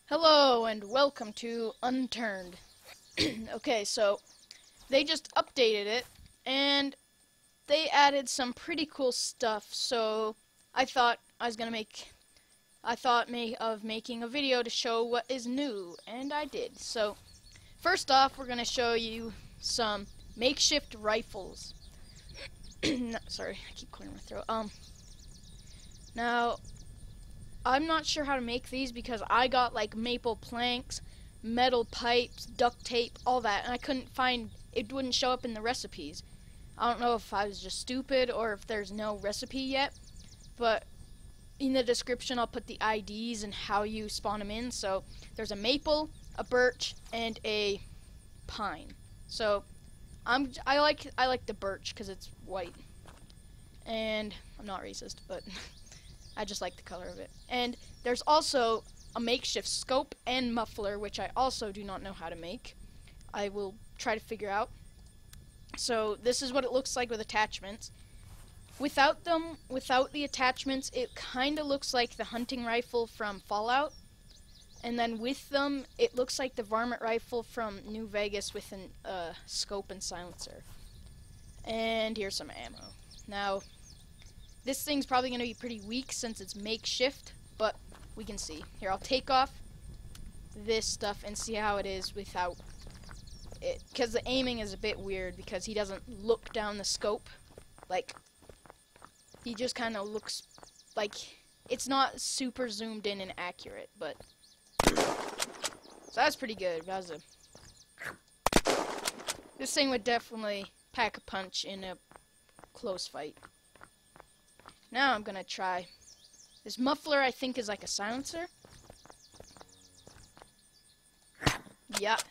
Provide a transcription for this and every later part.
Hello and welcome to Unturned. Okay, so they just updated it and they added some pretty cool stuff. So I thought of making a video to show what is new, and I did. So first off, we're gonna show you some makeshift rifles. No, sorry, I keep clearing my throat. Now, I'm not sure how to make these because I got like maple planks, metal pipes, duct tape, all that, and I couldn't find, it wouldn't show up in the recipes. I don't know if I was just stupid or if there's no recipe yet, but in the description I'll put the IDs and how you spawn them in. So there's a maple, a birch, and a pine. So I like the birch because it's white, and I'm not racist, but I just like the color of it. And there's also a makeshift scope and muffler, which I also do not know how to make. I will try to figure out. So this is what it looks like with attachments. Without the attachments, it kind of looks like the hunting rifle from Fallout. And then with them, it looks like the varmint rifle from New Vegas with a scope and silencer. And here's some ammo. Now, this thing's probably going to be pretty weak since it's makeshift, but we can see. Here, I'll take off this stuff and see how it is without it. Because the aiming is a bit weird because he doesn't look down the scope. Like, he just kind of looks like it's not super zoomed in and accurate, but so that's pretty good. This thing would definitely pack a punch in a close fight. Now I'm gonna try this muffler. I think is like a silencer. Yep.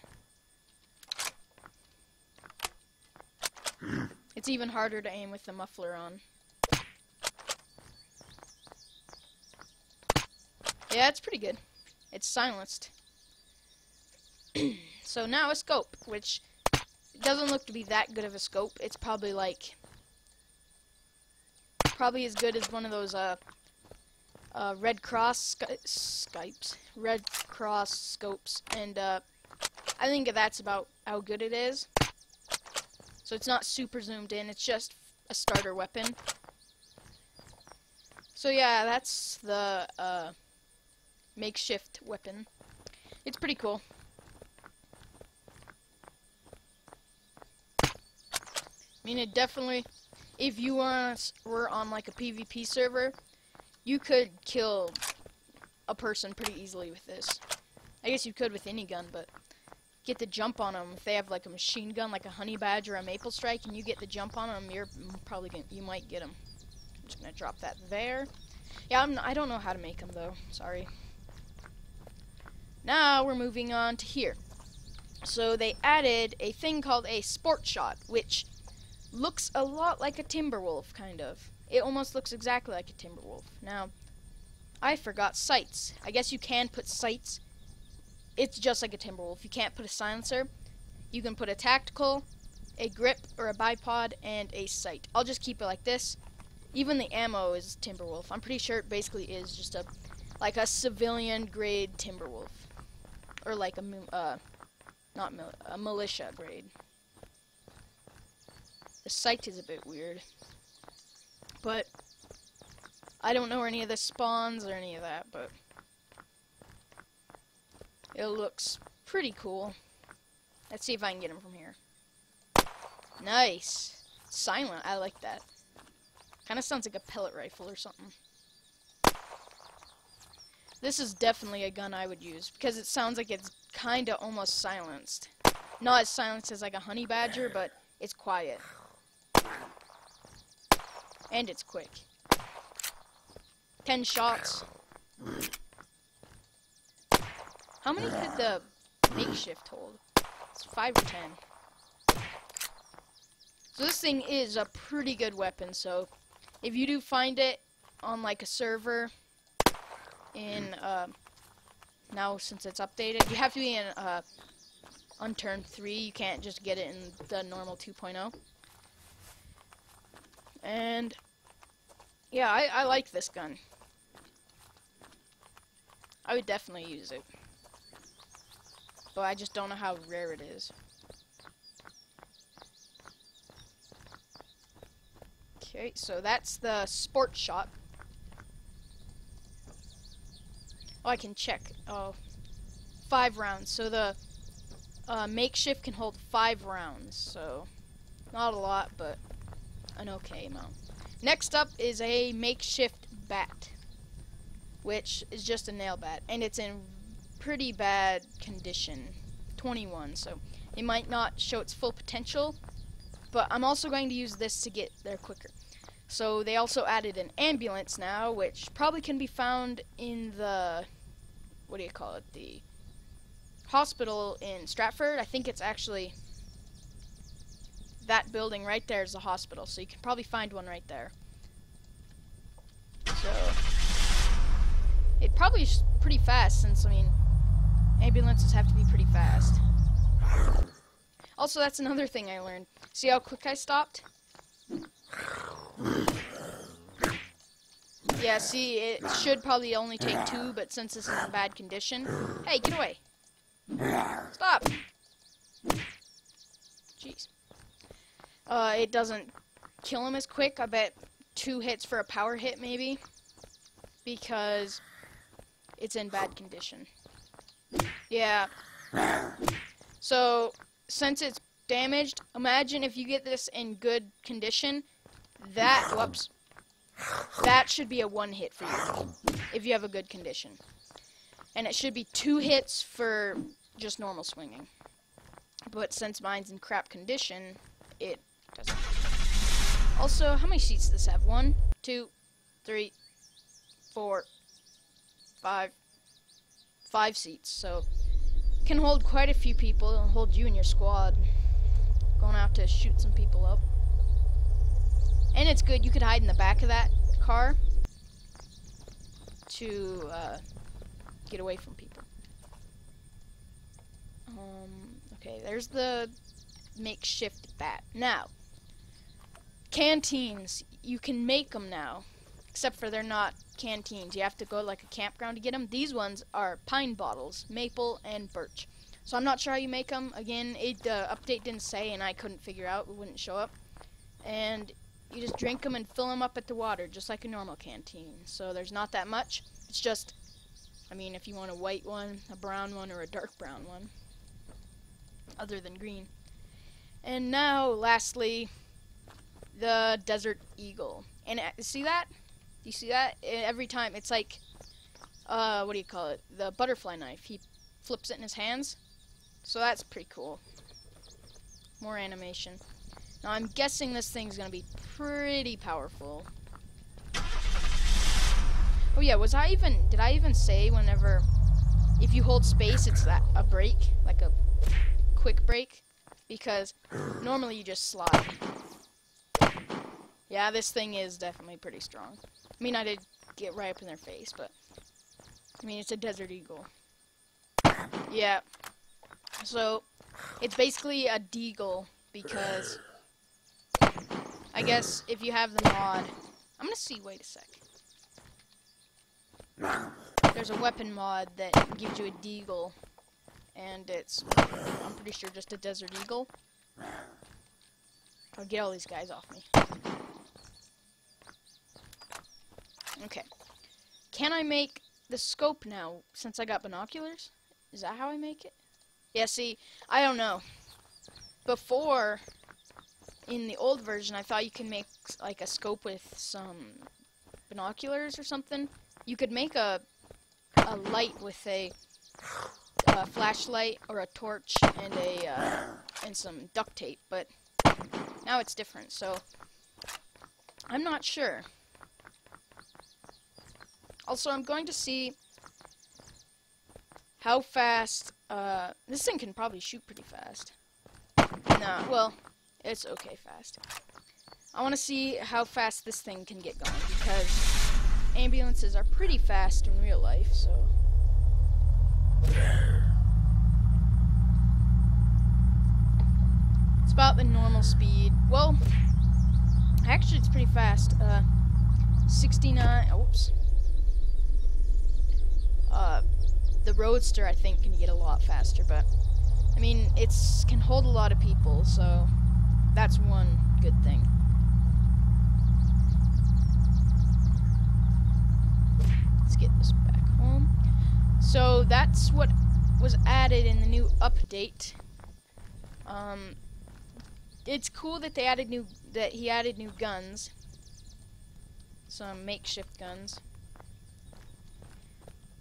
It's even harder to aim with the muffler on. Yeah, it's pretty good. It's silenced. So now a scope, which doesn't look to be that good of a scope. It's probably as good as one of those Red Cross scopes, and I think that's about how good it is. So it's not super zoomed in, it's just a starter weapon. So yeah, that's the makeshift weapon. It's pretty cool. I mean, it definitely, if you were on like a PvP server, you could kill a person pretty easily with this. I guess you could with any gun, but get the jump on them. If they have like a machine gun, like a honey badger or a maple strike, and you get the jump on them, you might get them. I'm just gonna drop that there. Yeah, I don't know how to make them though. Sorry. Now we're moving on to here. So they added a thing called a Sportshot, which looks a lot like a Timberwolf, kind of. It almost looks exactly like a Timberwolf. Now, I forgot sights. I guess you can put sights. It's just like a Timberwolf. You can't put a silencer. You can put a tactical, a grip, or a bipod, and a sight. I'll just keep it like this. Even the ammo is Timberwolf. I'm pretty sure it basically is just like a civilian grade Timberwolf. Or like a militia grade. The sight is a bit weird, but I don't know where any of this spawns or any of that, but it looks pretty cool. Let's see if I can get him from here. Nice. Silent, I like that. Kind of sounds like a pellet rifle or something. This is definitely a gun I would use because it sounds like it's kind of almost silenced. Not as silenced as like a honey badger, but it's quiet. And it's quick. 10 shots. How many could the makeshift hold? It's 5 or 10. So this thing is a pretty good weapon, so if you do find it on like a server in now since it's updated, you have to be in Unturned 3. You can't just get it in the normal 2.0. And yeah, I like this gun. I would definitely use it. but I just don't know how rare it is. Okay, so that's the Sportshot. Oh, I can check. Oh, 5 rounds. So the Makeshift can hold 5 rounds. So not a lot, but an okay amount. Next up is a Makeshift bat, which is just a nail bat, and it's in pretty bad condition, 21. So it might not show its full potential, but I'm also going to use this to get there quicker. So they also added an ambulance now, which probably can be found in the, what do you call it, the hospital in Stratford. I think it's actually that building right there is the hospital, so you can probably find one right there. So it probably is pretty fast, since, I mean, ambulances have to be pretty fast. Also, that's another thing I learned. See how quick I stopped? Yeah, see, it should probably only take 2, but since this is in bad condition... Hey, get away! Stop! Jeez. It doesn't kill him as quick. I bet 2 hits for a power hit, maybe. Because it's in bad condition. Yeah. So, since it's damaged, imagine if you get this in good condition, that should be a 1 hit for you, if you have a good condition. And it should be 2 hits for just normal swinging. But since mine's in crap condition, it doesn't. Also, how many seats does this have? 1, 2, 3, 4, 5. 5 seats, so it can hold quite a few people. It'll hold you and your squad. Going out to shoot some people up. And it's good, you could hide in the back of that car to get away from people. Okay, there's the Makeshift bat. Now, canteens, you can make them now, except for they're not canteens. You have to go to like a campground to get them. These ones are pine bottles, maple and birch. So I'm not sure how you make them. Again, the update didn't say, and I couldn't figure out. It wouldn't show up. And you just drink them and fill them up at the water, just like a normal canteen. So there's not that much. It's just, I mean, if you want a white one, a brown one, or a dark brown one, other than green. And now, lastly, the Desert Eagle. And see that? Do you see that? Every time, it's like, what do you call it? The butterfly knife. He flips it in his hands. So that's pretty cool. More animation. Now I'm guessing this thing's gonna be pretty powerful. Oh yeah, did I even say whenever, if you hold space, it's a break, like a quick break? Because normally you just slide. Yeah, this thing is definitely pretty strong. I mean, I did get right up in their face, but I mean, it's a Desert Eagle. Yeah. So, it's basically a deagle, because I guess if you have the mod, I'm gonna see, wait a sec. There's a weapon mod that gives you a deagle, and it's, I'm pretty sure, just a Desert Eagle. I'll get all these guys off me. Okay. Can I make the scope now, since I got binoculars? Is that how I make it? Yeah, see, I don't know. Before, in the old version, I thought you could make, like, a scope with some binoculars or something. You could make a light with a flashlight or a torch and some duct tape, but now it's different, so I'm not sure. Also, I'm going to see how fast, this thing can probably shoot pretty fast. Nah, well, it's okay fast. I want to see how fast this thing can get going, because ambulances are pretty fast in real life, so. It's about the normal speed. Well, actually it's pretty fast. 69, oops. the Roadster, I think, can get a lot faster, but I mean, it's can hold a lot of people, so that's one good thing. Let's get this back home. So that's what was added in the new update. It's cool that they added he added new guns. Some makeshift guns.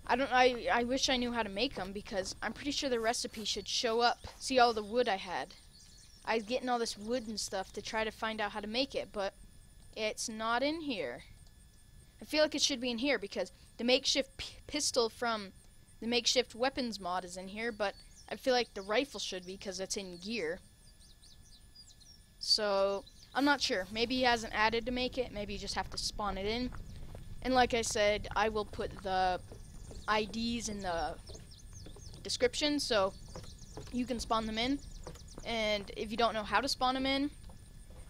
I wish I knew how to make them, because I'm pretty sure the recipe should show up. See all the wood I had. I was getting all this wood and stuff to try to find out how to make it, but it's not in here. I feel like it should be in here, because the makeshift pistol from the makeshift weapons mod is in here, but I feel like the rifle should be, because it's in gear. So, I'm not sure. Maybe he hasn't added to make it. Maybe you just have to spawn it in. And like I said, I will put the IDs in the description, so you can spawn them in. And if you don't know how to spawn them in,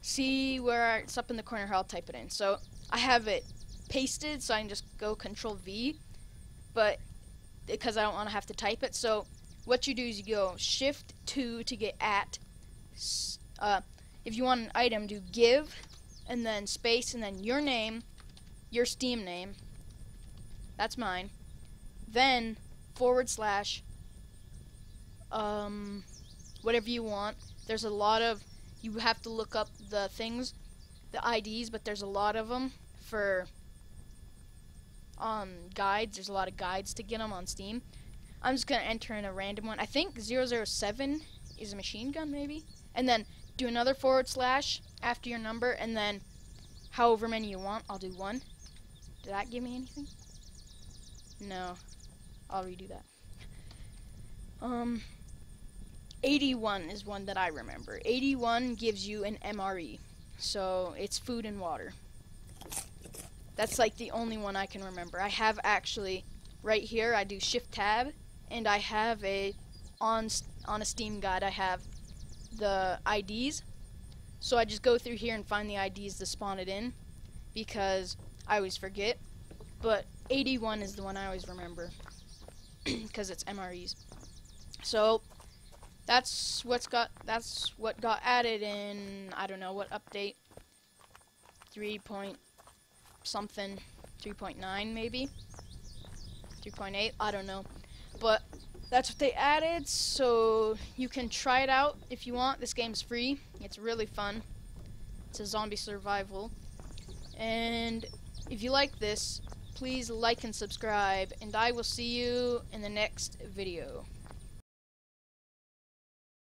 see where it's up in the corner here, I'll type it in. So, I have it pasted, so I can just go Control V, but because I don't want to have to type it. So what you do is you go Shift 2 to get at. If you want an item, do give, and then space, and then your name, your Steam name. That's mine. Then / whatever you want. There's a lot of, you have to look up the things, the IDs, but there's a lot of them for guides. There's a lot of guides to get them on Steam. I'm just gonna enter in a random one. I think 007 is a machine gun, maybe. And then do another / after your number, and then however many you want. I'll do 1. Did that give me anything? No. I'll redo that. 81 is one that I remember. 81 gives you an MRE. So it's food and water. That's like the only one I can remember. I have actually, right here, I do Shift Tab, and I have on a Steam guide, I have the IDs. So I just go through here and find the IDs to spawn it in, because I always forget. But 81 is the one I always remember, because it's MREs. So that's what got added in, I don't know what update, 3 point something, 3.9 maybe, 3.8, I don't know, but that's what they added. So you can try it out if you want. This game's free. It's really fun. It's a zombie survival, and if you like this, please like and subscribe, and I will see you in the next video.